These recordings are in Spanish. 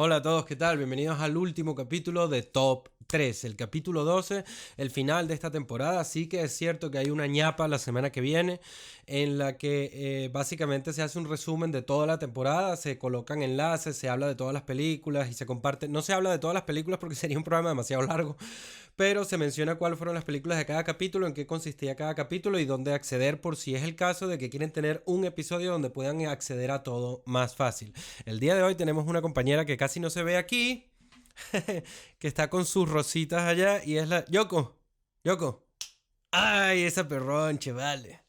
Hola a todos, ¿qué tal? Bienvenidos al último capítulo de Top 3, el capítulo 12, el final de esta temporada. Sí que es cierto que hay una ñapa la semana que viene en la que básicamente se hace un resumen de toda la temporada, se colocan enlaces, se habla de todas las películas y se comparte. No se habla de todas las películas porque sería un programa demasiado largo, pero se menciona cuáles fueron las películas de cada capítulo, en qué consistía cada capítulo y dónde acceder por si es el caso de que quieren tener un episodio donde puedan acceder a todo más fácil. El día de hoy tenemos una compañera que casi no se ve aquí, que está con sus rositas allá y es la Yoko. Yoko. Ay, esa perronche, vale.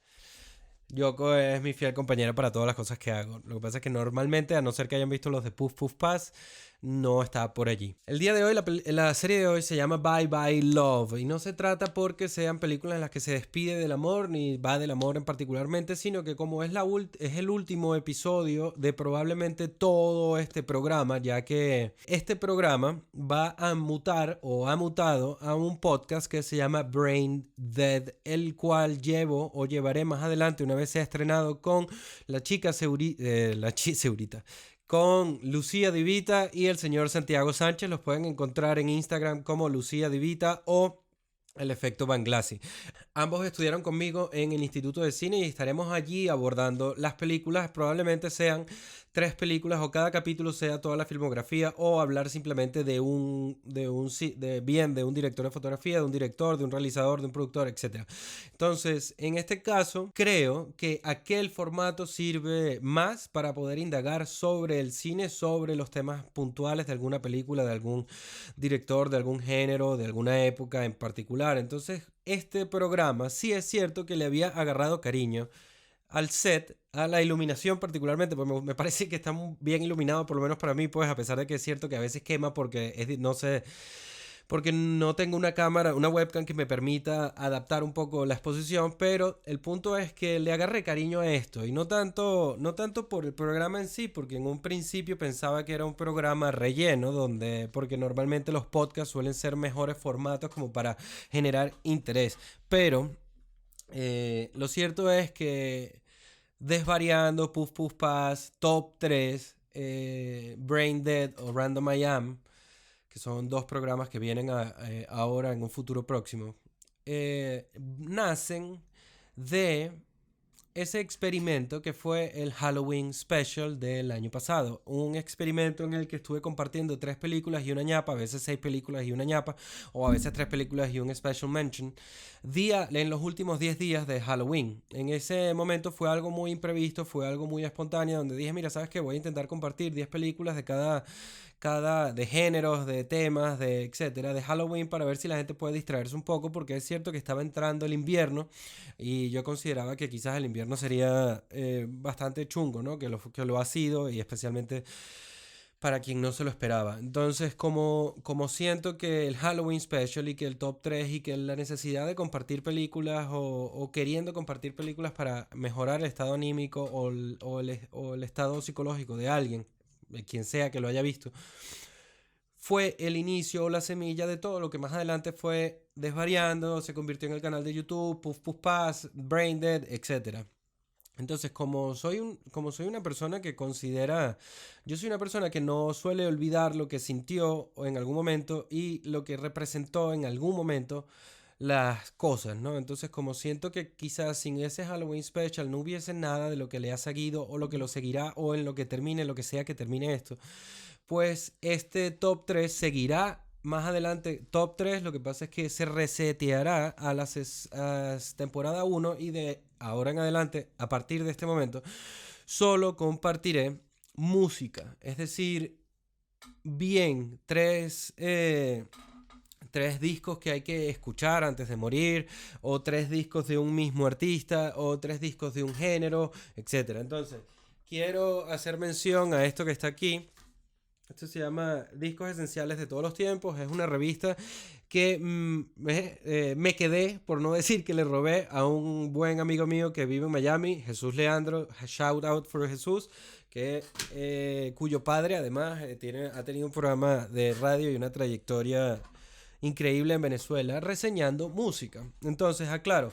Yoko es mi fiel compañera para todas las cosas que hago. Lo que pasa es que normalmente, a no ser que hayan visto los de Puff Puff Pass, no está por allí. El día de hoy, la serie de hoy se llama Bye Bye Love. Y no se trata porque sean películas en las que se despide del amor, ni va del amor en particularmente, sino que como es el último episodio de probablemente todo este programa, ya que este programa va a mutar o ha mutado a un podcast que se llama Brain Dead, el cual llevo o llevaré más adelante una vez sea estrenado con la chica Segurita, con Lucía Divita y el señor Santiago Sánchez. Los pueden encontrar en Instagram como Lucía Divita o el efecto Van Glassi. Ambos estudiaron conmigo en el Instituto de Cine y estaremos allí abordando las películas. Probablemente sean 3 películas o cada capítulo sea toda la filmografía o hablar simplemente de un director de fotografía, de un director, de un realizador, de un productor, etc. Entonces, en este caso, creo que aquel formato sirve más para poder indagar sobre el cine, sobre los temas puntuales de alguna película, de algún director, de algún género, de alguna época en particular. Entonces, este programa sí es cierto que le había agarrado cariño al set, a la iluminación particularmente, porque me parece que está muy bien iluminado, por lo menos para mí, pues a pesar de que es cierto que a veces quema porque no sé, porque no tengo una cámara, una webcam que me permita adaptar un poco la exposición, pero el punto es que le agarré cariño a esto y no tanto por el programa en sí, porque en un principio pensaba que era un programa relleno, porque normalmente los podcasts suelen ser mejores formatos como para generar interés, pero lo cierto es que desvariando, Puff Puff Pass, Top 3, Brain Dead o Random I Am, que son 2 programas que vienen ahora en un futuro próximo, nacen de ese experimento que fue el Halloween Special del año pasado. Un experimento en el que estuve compartiendo 3 películas y una ñapa, a veces 6 películas y una ñapa, o a veces 3 películas y un special mention, en los últimos 10 días de Halloween. En ese momento fue algo muy imprevisto, fue algo muy espontáneo, donde dije, mira, ¿sabes qué? Voy a intentar compartir 10 películas de cada de géneros, de temas, de etcétera, de Halloween para ver si la gente puede distraerse un poco, porque es cierto que estaba entrando el invierno y yo consideraba que quizás el invierno sería bastante chungo, ¿no? Que lo ha sido y especialmente para quien no se lo esperaba. Entonces, como siento que el Halloween Special y que el Top 3 y que la necesidad de compartir películas o queriendo compartir películas para mejorar el estado anímico o el estado psicológico de alguien, de quien sea que lo haya visto, fue el inicio o la semilla de todo lo que más adelante fue desvariando, se convirtió en el canal de YouTube, Puff Puff Pass, Brain Dead, etc. Entonces, como soy una persona que considera, yo soy una persona que no suele olvidar lo que sintió en algún momento y lo que representó en algún momento las cosas, ¿no? Entonces, como siento que quizás sin ese Halloween Special no hubiese nada de lo que le ha seguido o lo que lo seguirá o en lo que termine, lo que sea que termine esto, pues este top 3 seguirá más adelante. Top 3 lo que pasa es que se reseteará a temporada 1 y de ahora en adelante, a partir de este momento, solo compartiré música. Es decir, bien, 3 discos que hay que escuchar antes de morir, o 3 discos de un mismo artista, o 3 discos de un género, etcétera. Entonces, quiero hacer mención a esto que está aquí. Esto se llama Discos Esenciales de Todos los Tiempos. Es una revista que me quedé, por no decir que le robé a un buen amigo mío que vive en Miami, Jesús Leandro. Shout out for Jesús, cuyo padre además ha tenido un programa de radio y una trayectoria increíble en Venezuela reseñando música. Entonces, aclaro,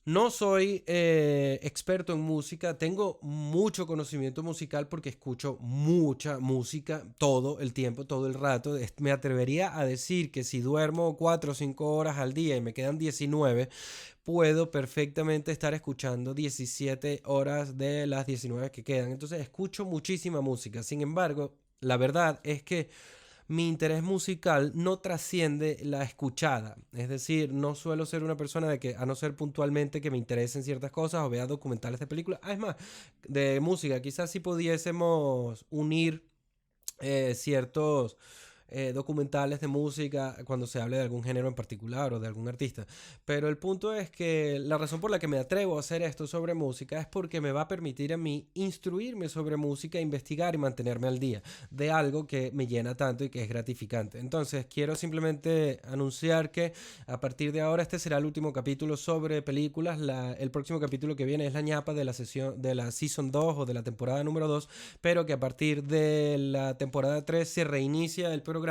No soy experto en música, tengo mucho conocimiento musical porque escucho mucha música todo el tiempo, todo el rato. Me atrevería a decir que si duermo 4 o 5 horas al día y me quedan 19, puedo perfectamente estar escuchando 17 horas de las 19 que quedan. Entonces escucho muchísima música. Sin embargo, la verdad es que mi interés musical no trasciende la escuchada. Es decir, no suelo ser una persona de que, a no ser puntualmente que me interesen ciertas cosas o vea documentales de películas. Es más, de música, quizás si pudiésemos unir ciertos documentales de música cuando se hable de algún género en particular o de algún artista. Pero el punto es que la razón por la que me atrevo a hacer esto sobre música es porque me va a permitir a mí instruirme sobre música, investigar y mantenerme al día de algo que me llena tanto y que es gratificante. Entonces, quiero simplemente anunciar que a partir de ahora este será el último capítulo sobre películas. El próximo capítulo que viene es la ñapa de la sesión de la Season 2 o de la temporada número 2, pero que a partir de la temporada 3 se reinicia el programa,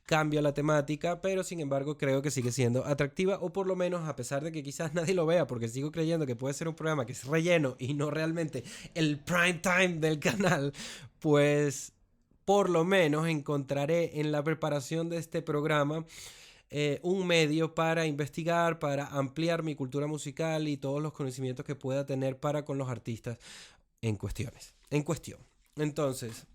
cambia la temática, pero sin embargo creo que sigue siendo atractiva, o por lo menos a pesar de que quizás nadie lo vea, porque sigo creyendo que puede ser un programa que es relleno y no realmente el prime time del canal, pues por lo menos encontraré en la preparación de este programa un medio para investigar, para ampliar mi cultura musical y todos los conocimientos que pueda tener para con los artistas en cuestión. Entonces,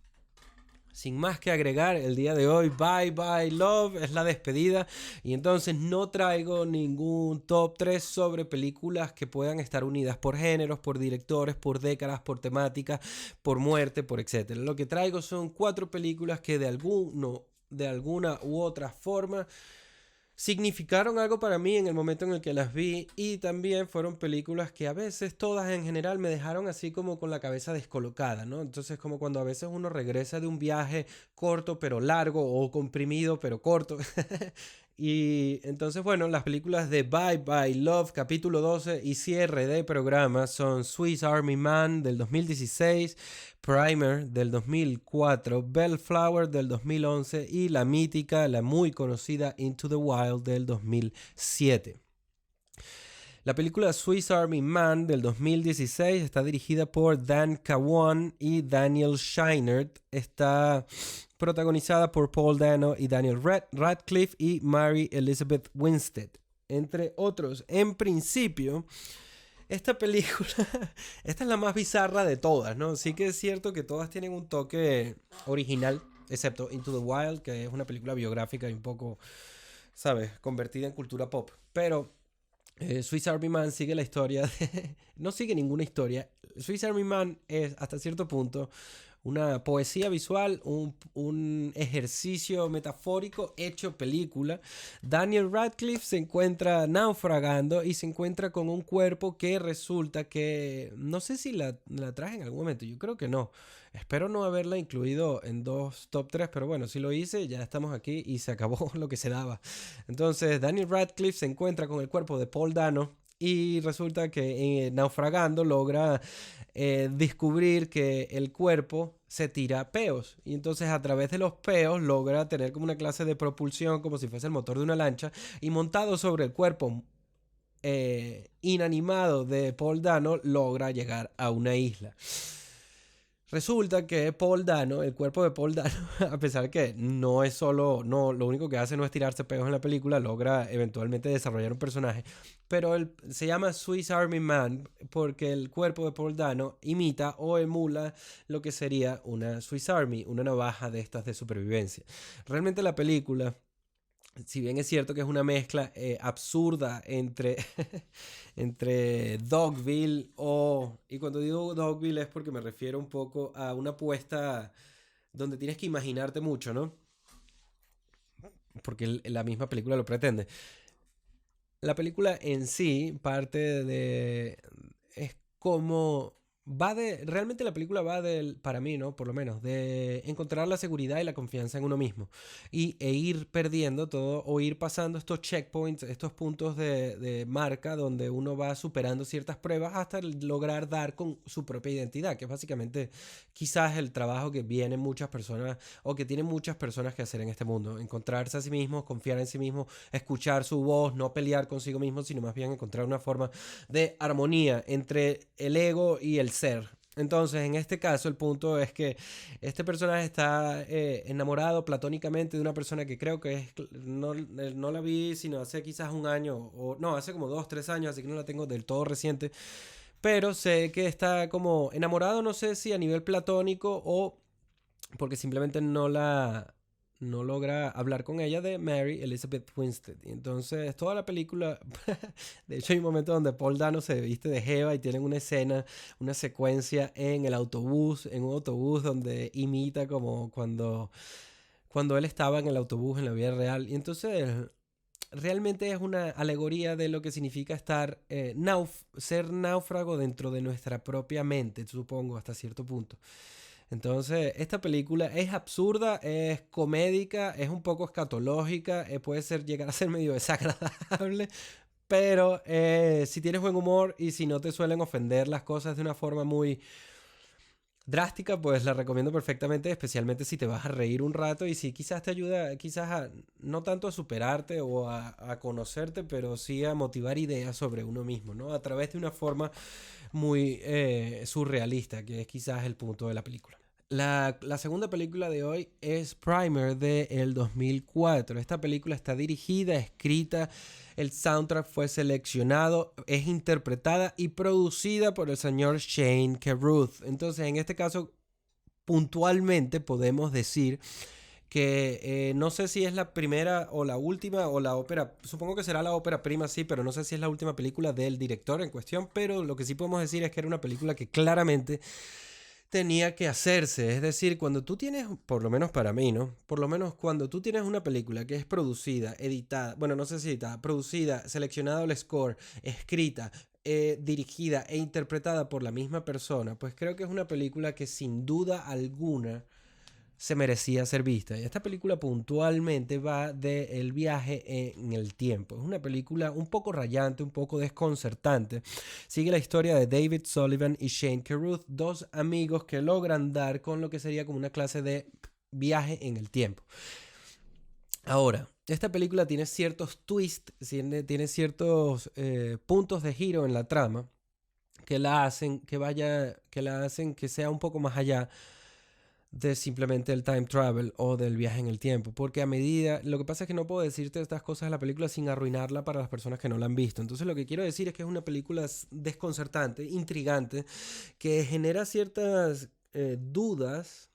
sin más que agregar, el día de hoy, Bye Bye Love es la despedida, y entonces no traigo ningún top 3 sobre películas que puedan estar unidas por géneros, por directores, por décadas, por temáticas, por muerte, por etcétera. Lo que traigo son 4 películas que de alguna u otra forma significaron algo para mí en el momento en el que las vi, y también fueron películas que a veces, todas en general, me dejaron así como con la cabeza descolocada, ¿no? Entonces, como cuando a veces uno regresa de un viaje corto pero largo, o comprimido pero corto. Y entonces, bueno, las películas de Bye Bye Love, capítulo 12 y cierre de programa son Swiss Army Man del 2016, Primer del 2004, Bellflower del 2011 y la mítica, la muy conocida Into the Wild del 2007. La película Swiss Army Man del 2016 está dirigida por Dan Cawan y Daniel Scheinert. Está protagonizada por Paul Dano y Daniel Radcliffe y Mary Elizabeth Winstead, entre otros. En principio, esta película, esta es la más bizarra de todas, ¿no? Sí que es cierto que todas tienen un toque original, excepto Into the Wild, que es una película biográfica y un poco, ¿sabes?, convertida en cultura pop. Pero Swiss Army Man sigue la historia de... no sigue ninguna historia. Swiss Army Man es, hasta cierto punto, una poesía visual, un ejercicio metafórico hecho película. Daniel Radcliffe se encuentra naufragando y se encuentra con un cuerpo que resulta que... no sé si la traje en algún momento, yo creo que no. Espero no haberla incluido en 2 top 3, pero bueno, si lo hice, ya estamos aquí y se acabó lo que se daba. Entonces, Daniel Radcliffe se encuentra con el cuerpo de Paul Dano y resulta que naufragando logra descubrir que el cuerpo se tira peos, y entonces a través de los peos logra tener como una clase de propulsión, como si fuese el motor de una lancha, y montado sobre el cuerpo inanimado de Paul Dano logra llegar a una isla. Resulta que Paul Dano, el cuerpo de Paul Dano, a pesar de que no es solo, no, lo único que hace no es tirarse peos en la película, logra eventualmente desarrollar un personaje, pero él se llama Swiss Army Man porque el cuerpo de Paul Dano imita o emula lo que sería una Swiss Army, una navaja de estas de supervivencia. Realmente la película, si bien es cierto que es una mezcla absurda entre, entre Dogville y cuando digo Dogville es porque me refiero un poco a una apuesta donde tienes que imaginarte mucho, ¿no? Porque la misma película lo pretende. La película en sí parte de... es como realmente la película va para mí, ¿no? Por lo menos, de encontrar la seguridad y la confianza en uno mismo. E ir perdiendo todo o ir pasando estos checkpoints, estos puntos de marca donde uno va superando ciertas pruebas hasta lograr dar con su propia identidad, que es básicamente quizás el trabajo que vienen muchas personas o que tienen muchas personas que hacer en este mundo. Encontrarse a sí mismos, confiar en sí mismos, escuchar su voz, no pelear consigo mismo, sino más bien encontrar una forma de armonía entre el ego y el ser. Entonces, en este caso, el punto es que este personaje está enamorado platónicamente de una persona que creo que no la vi sino hace quizás un año, o no, hace como 2, 3 años, así que no la tengo del todo reciente, pero sé que está como enamorado, no sé si a nivel platónico o porque simplemente no logra hablar con ella de Mary Elizabeth Winstead. Y entonces toda la película, de hecho hay un momento donde Paul Dano se viste de jeva y tienen una escena, una secuencia en el autobús, en un autobús donde imita como cuando él estaba en el autobús en la vida real. Y entonces realmente es una alegoría de lo que significa ser náufrago dentro de nuestra propia mente, supongo, hasta cierto punto. Entonces, esta película es absurda, es comédica, es un poco escatológica, llegar a ser medio desagradable, pero si tienes buen humor y si no te suelen ofender las cosas de una forma muy drástica, pues la recomiendo perfectamente, especialmente si te vas a reír un rato y si quizás te ayuda, no tanto a superarte o a conocerte, pero sí a motivar ideas sobre uno mismo, ¿no? A través de una forma muy surrealista, que es quizás el punto de la película. La segunda película de hoy es Primer del 2004. Esta película está dirigida, escrita, el soundtrack fue seleccionado, es interpretada y producida por el señor Shane Carruth. Entonces, en este caso, puntualmente podemos decir que no sé si es la primera o la última o la ópera, supongo que será la ópera prima, sí, pero no sé si es la última película del director en cuestión, pero lo que sí podemos decir es que era una película que claramente tenía que hacerse. Es decir, cuando tú tienes, por lo menos para mí, ¿no? Por lo menos cuando tú tienes una película que es producida, editada, bueno, no sé si editada, producida, seleccionado el score, escrita, dirigida e interpretada por la misma persona, pues creo que es una película que sin duda alguna se merecía ser vista. Y esta película puntualmente va del viaje en el tiempo. Es una película un poco rayante, un poco desconcertante. Sigue la historia de David Sullivan y Shane Carruth, dos amigos que logran dar con lo que sería como una clase de viaje en el tiempo. Ahora, esta película tiene ciertos twists, tiene ciertos puntos de giro en la trama que la hacen que sea un poco más allá de simplemente el time travel o del viaje en el tiempo, porque lo que pasa es que no puedo decirte estas cosas de la película sin arruinarla para las personas que no la han visto. Entonces lo que quiero decir es que es una película desconcertante, intrigante, que genera ciertas dudas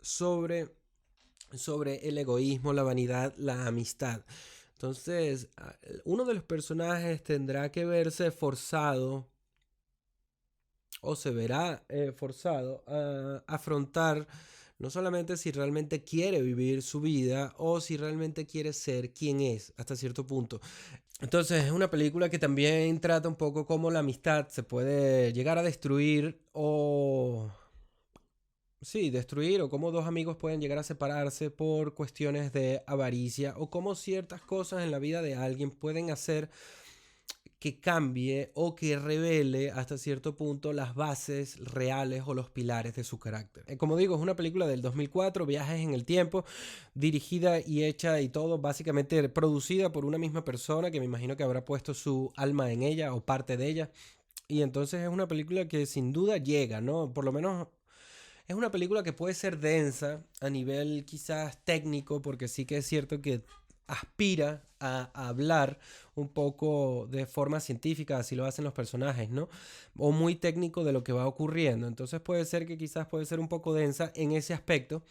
sobre, sobre el egoísmo, la vanidad, la amistad. Entonces, uno de los personajes tendrá que verse forzado o se verá forzado a afrontar no solamente si realmente quiere vivir su vida o si realmente quiere ser quien es hasta cierto punto. Entonces es una película que también trata un poco cómo la amistad se puede llegar a destruir o... Sí, destruir o cómo dos amigos pueden llegar a separarse por cuestiones de avaricia o cómo ciertas cosas en la vida de alguien pueden hacer que cambie o que revele hasta cierto punto las bases reales o los pilares de su carácter. Como digo, es una película del 2004, viajes en el tiempo, dirigida y hecha y todo, básicamente producida por una misma persona que me imagino que habrá puesto su alma en ella o parte de ella. Y entonces es una película que sin duda llega, ¿no? Por lo menos es una película que puede ser densa a nivel quizás técnico, porque sí que es cierto que aspira a hablar un poco de forma científica, así lo hacen los personajes, ¿no? O muy técnico de lo que va ocurriendo. Entonces puede ser que quizás puede ser un poco densa en ese aspecto,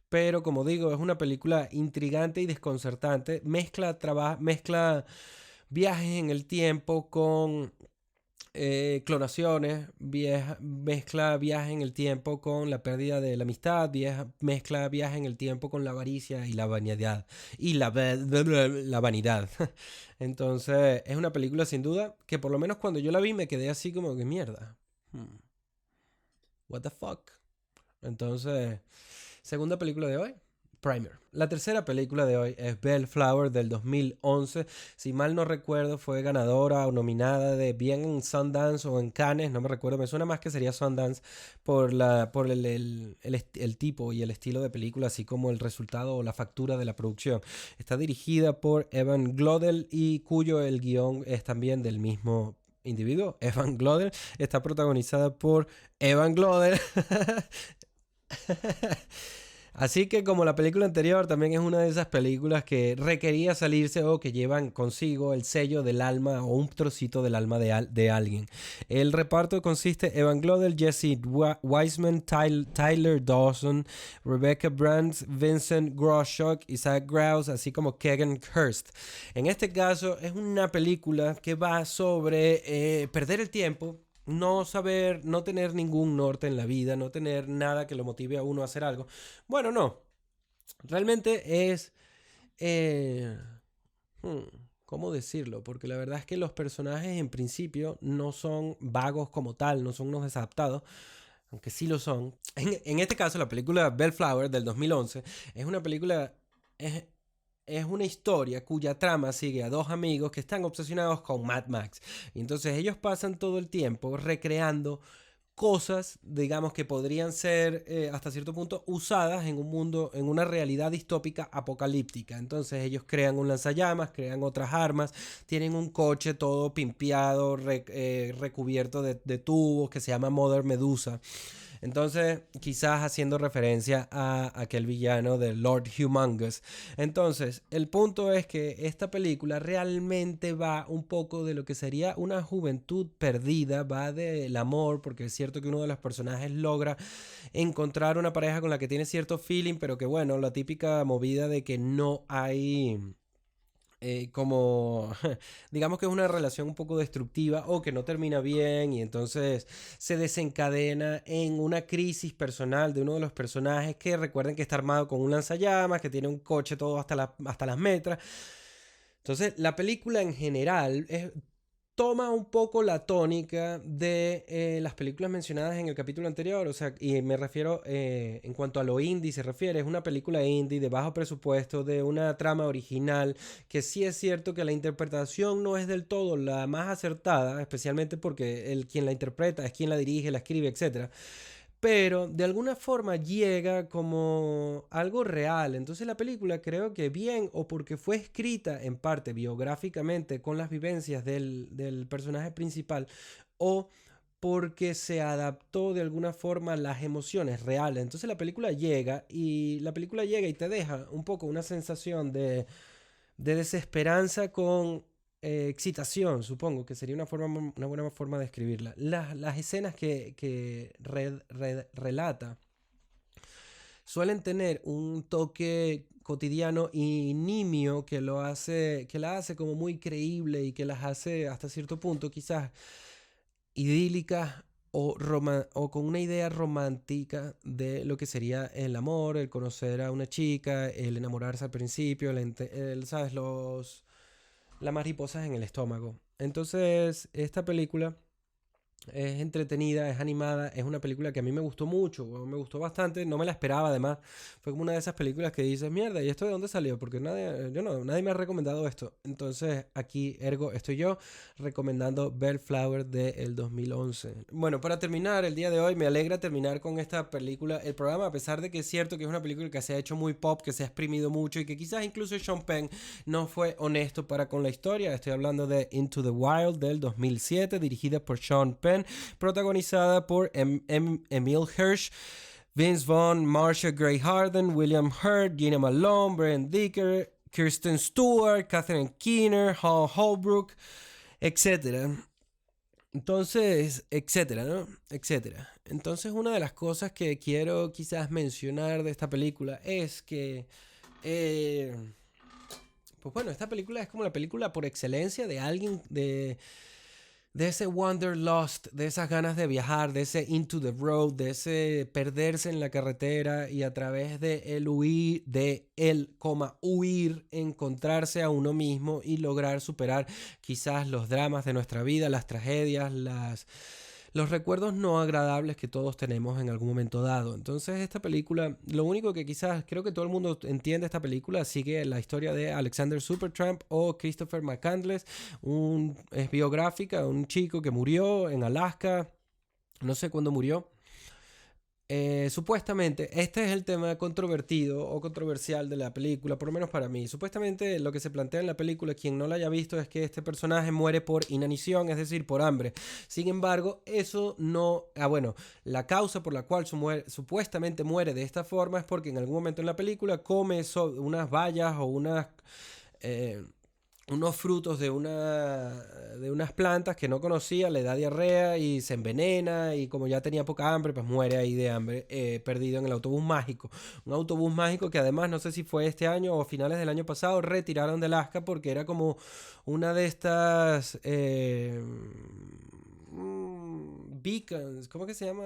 pero como digo, es una película intrigante y desconcertante. Mezcla viajes en el tiempo con clonaciones, mezcla viaje en el tiempo con la pérdida de la amistad, mezcla viaje en el tiempo con la avaricia y la vanidad. La vanidad. Entonces, es una película sin duda que por lo menos cuando yo la vi me quedé así como que mierda. What the fuck. Entonces, segunda película de hoy, Primer. La tercera película de hoy es Bellflower del 2011. Si mal no recuerdo, fue ganadora o nominada de bien en Sundance o en Cannes, no me recuerdo. Me suena más que sería Sundance por el tipo y el estilo de película, así como el resultado o la factura de la producción. Está dirigida por Evan Glodel y cuyo el guión es también del mismo individuo, Evan Glodel. Está protagonizada por Evan Glodel. Así que como la película anterior, también es una de esas películas que requería salirse o que llevan consigo el sello del alma o un trocito del alma de alguien. El reparto consiste Evan Glodel, Jesse Wiseman, Tyler Dawson, Rebecca Brands, Vincent Groshok, Isaac Grouse, así como Kegan Hurst. En este caso es una película que va sobre perder el tiempo, no saber, no tener ningún norte en la vida, no tener nada que lo motive a uno a hacer algo. Bueno, no. Realmente es... eh, hmm, ¿cómo decirlo? Porque la verdad es que los personajes en principio no son vagos como tal, no son unos desadaptados, aunque sí lo son. En este caso, la película Bellflower del 2011 es una película... Es una historia cuya trama sigue a dos amigos que están obsesionados con Mad Max. Y entonces ellos pasan todo el tiempo recreando cosas, digamos, que podrían ser hasta cierto punto usadas en un mundo, en una realidad distópica apocalíptica. Entonces ellos crean un lanzallamas, crean otras armas, tienen un coche todo pimpeado, recubierto de tubos que se llama Mother Medusa. Entonces, quizás haciendo referencia a aquel villano de Lord Humongous. Entonces, el punto es que esta película realmente va un poco de lo que sería una juventud perdida, va del amor, porque es cierto que uno de los personajes logra encontrar una pareja con la que tiene cierto feeling, pero que bueno, la típica movida de que no hay como digamos que es una relación un poco destructiva o que no termina bien y entonces se desencadena en una crisis personal de uno de los personajes que recuerden que está armado con un lanzallamas, que tiene un coche todo hasta las metras. Entonces la película en general toma un poco la tónica de las películas mencionadas en el capítulo anterior, o sea, y me refiero en cuanto a lo indie se refiere, es una película indie de bajo presupuesto, de una trama original, que sí es cierto que la interpretación no es del todo la más acertada, especialmente porque quien la interpreta es quien la dirige, la escribe, etcétera, pero de alguna forma llega como algo real. Entonces la película creo que bien o porque fue escrita en parte biográficamente con las vivencias del personaje principal o porque se adaptó de alguna forma a las emociones reales. Entonces la película llega y te deja un poco una sensación de desesperanza con excitación, supongo que sería una buena forma de escribirla. Las escenas que relata suelen tener un toque cotidiano y nimio que la hace como muy creíble y que las hace hasta cierto punto quizás idílicas o con una idea romántica de lo que sería el amor, el conocer a una chica, el enamorarse al principio, ¿sabes? Las mariposas en el estómago. Entonces, esta película es entretenida, es animada, es una película que a mí me gustó mucho, me gustó bastante, no me la esperaba además. Fue como una de esas películas que dices, mierda, ¿y esto de dónde salió? Porque nadie me ha recomendado esto. Entonces aquí, ergo, estoy yo recomendando Bellflower del 2011. Bueno, para terminar el día de hoy, me alegra terminar con esta película, el programa, a pesar de que es cierto que es una película que se ha hecho muy pop, que se ha exprimido mucho y que quizás incluso Sean Penn no fue honesto para con la historia. Estoy hablando de Into the Wild del 2007, dirigida por Sean Penn, protagonizada por Emile Hirsch, Vince Vaughn, Marcia Gray Harden, William Hurt, Gina Malone, Brent Dicker, Kirsten Stewart, Catherine Keener, Hal Holbrook, etc. Entonces, etcétera, ¿no? Etcétera. Entonces, una de las cosas que quiero quizás mencionar de esta película es que eh, pues bueno, esta película es como la película por excelencia de alguien de ese wanderlust, de esas ganas de viajar, de ese into the road, de ese perderse en la carretera y a través de el huir, huir, encontrarse a uno mismo y lograr superar quizás los dramas de nuestra vida, las tragedias, los recuerdos no agradables que todos tenemos en algún momento dado. Entonces esta película, lo único que quizás creo que todo el mundo entiende esta película, sigue la historia de Alexander Supertramp o Christopher McCandless, es biográfica, un chico que murió en Alaska, no sé cuándo murió. Supuestamente, este es el tema controvertido o controversial de la película, por lo menos para mí. Supuestamente lo que se plantea en la película, quien no la haya visto, es que este personaje muere por inanición, es decir, por hambre. Sin embargo, eso no... bueno, la causa por la cual supuestamente muere de esta forma es porque en algún momento en la película come unas bayas o unos frutos de unas plantas que no conocía, le da diarrea y se envenena y como ya tenía poca hambre, pues muere ahí de hambre, perdido en el autobús mágico. Un autobús mágico que además, no sé si fue este año o finales del año pasado, retiraron de Alaska porque era como una de estas... beacons, ¿cómo que se llama?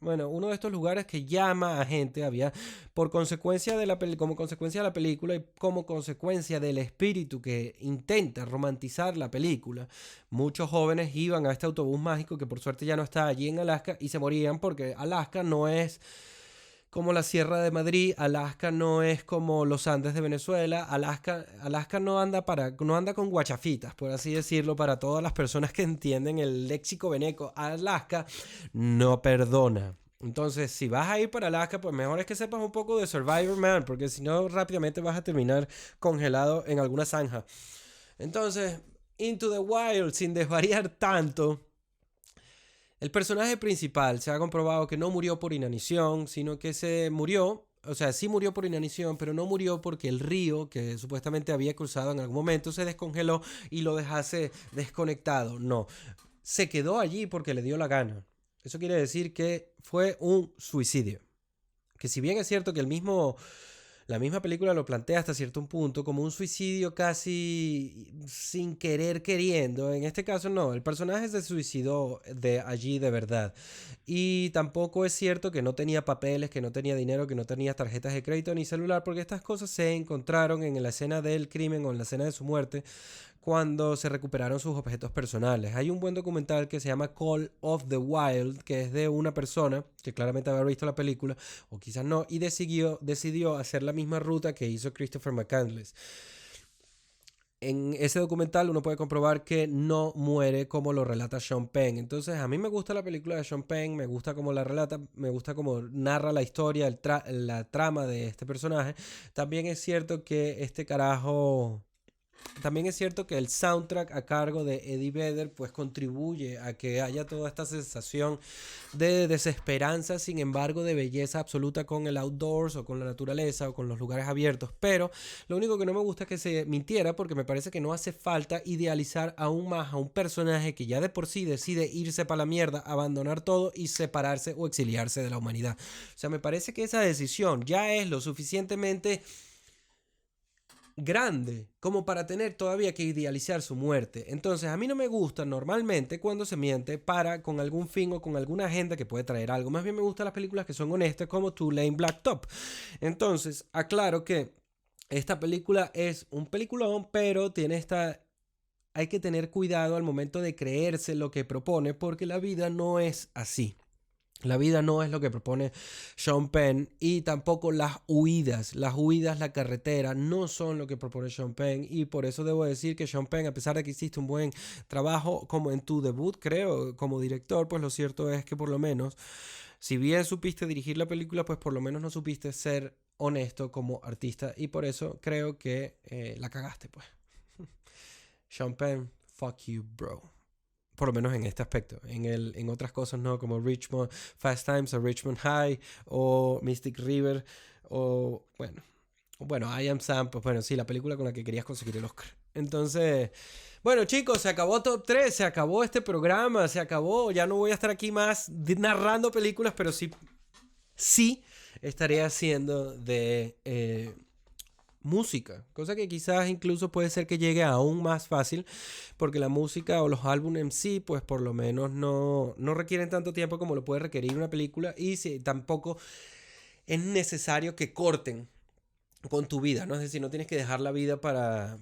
Bueno, uno de estos lugares que llama a gente, había por consecuencia de como consecuencia de la película y como consecuencia del espíritu que intenta romantizar la película, muchos jóvenes iban a este autobús mágico que por suerte ya no está allí en Alaska y se morían porque Alaska no es como la Sierra de Madrid, Alaska no es como los Andes de Venezuela, Alaska no anda con guachafitas, por así decirlo, para todas las personas que entienden el léxico veneco. Alaska no perdona. Entonces, si vas a ir para Alaska, pues mejor es que sepas un poco de Survivor Man, porque si no, rápidamente vas a terminar congelado en alguna zanja. Entonces, Into the Wild, sin desvariar tanto, el personaje principal se ha comprobado que no murió por inanición, sino que se murió, o sea, sí murió por inanición, pero no murió porque el río que supuestamente había cruzado en algún momento se descongeló y lo dejase desconectado. No, se quedó allí porque le dio la gana. Eso quiere decir que fue un suicidio. Que si bien es cierto que la misma película lo plantea hasta cierto punto como un suicidio casi sin querer queriendo. En este caso no, el personaje se suicidó de allí de verdad. Y tampoco es cierto que no tenía papeles, que no tenía dinero, que no tenía tarjetas de crédito ni celular, porque estas cosas se encontraron en la escena del crimen o en la escena de su muerte cuando se recuperaron sus objetos personales. Hay un buen documental que se llama Call of the Wild, que es de una persona que claramente había visto la película, o quizás no, y decidió hacer la misma ruta que hizo Christopher McCandless. En ese documental uno puede comprobar que no muere como lo relata Sean Penn. Entonces a mí me gusta la película de Sean Penn, me gusta cómo la relata, me gusta cómo narra la historia, la trama de este personaje. También es cierto que también es cierto que el soundtrack a cargo de Eddie Vedder pues contribuye a que haya toda esta sensación de desesperanza, sin embargo de belleza absoluta con el outdoors o con la naturaleza o con los lugares abiertos. Pero lo único que no me gusta es que se mintiera, porque me parece que no hace falta idealizar aún más a un personaje que ya de por sí decide irse para la mierda, abandonar todo y separarse o exiliarse de la humanidad. O sea, me parece que esa decisión ya es lo suficientemente grande como para tener todavía que idealizar su muerte. Entonces a mí no me gusta normalmente cuando se miente con algún fin o con alguna agenda que puede traer algo. Más bien me gustan las películas que son honestas, como Tulane Blacktop. Entonces aclaro que esta película es un peliculón, pero hay que tener cuidado al momento de creerse lo que propone, porque la vida no es así. La vida no es lo que propone Sean Penn, y tampoco las huidas, la carretera, no son lo que propone Sean Penn, y por eso debo decir que Sean Penn, a pesar de que hiciste un buen trabajo como en tu debut, creo, como director, pues lo cierto es que por lo menos, si bien supiste dirigir la película, pues por lo menos no supiste ser honesto como artista, y por eso creo que la cagaste, pues. Sean Penn, fuck you, bro. Por lo menos en este aspecto. En otras cosas no, como Fast Times o Richmond High o Mystic River o I Am Sam, pues bueno, sí, la película con la que querías conseguir el Oscar. Entonces, bueno chicos, se acabó Top 3, se acabó este programa, se acabó, ya no voy a estar aquí más narrando películas, pero sí estaré haciendo de música, cosa que quizás incluso puede ser que llegue aún más fácil, porque la música o los álbumes en sí pues por lo menos no requieren tanto tiempo como lo puede requerir una película, y tampoco es necesario que corten con tu vida, ¿no? Es decir, no tienes que dejar la vida para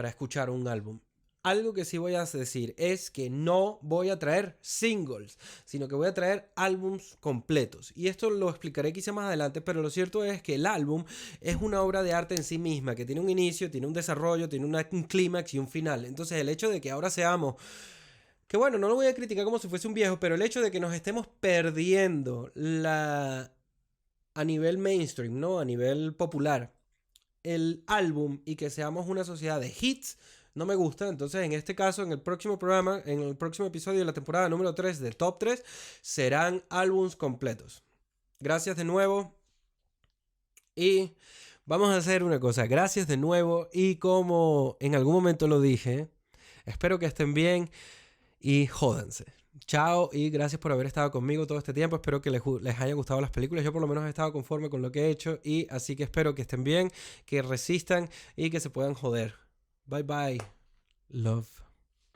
escuchar un álbum. algo que sí voy a decir es que no voy a traer singles, sino que voy a traer álbums completos. Y esto lo explicaré quizá más adelante, pero lo cierto es que el álbum es una obra de arte en sí misma, que tiene un inicio, tiene un desarrollo, tiene un clímax y un final. Entonces el hecho de que ahora seamos, que bueno, no lo voy a criticar como si fuese un viejo, pero el hecho de que nos estemos perdiendo a nivel mainstream, ¿no? A nivel popular el álbum y que seamos una sociedad de hits, no me gusta. Entonces, en este caso, en el próximo programa, en el próximo episodio de la temporada número 3 de Top 3, serán álbums completos. Gracias de nuevo. Y vamos a hacer una cosa. Gracias de nuevo. Y como en algún momento lo dije, espero que estén bien y jódanse. Chao y gracias por haber estado conmigo todo este tiempo. Espero que les hayan gustado las películas. Yo por lo menos he estado conforme con lo que he hecho y así que espero que estén bien, que resistan y que se puedan joder. Bye bye. Love.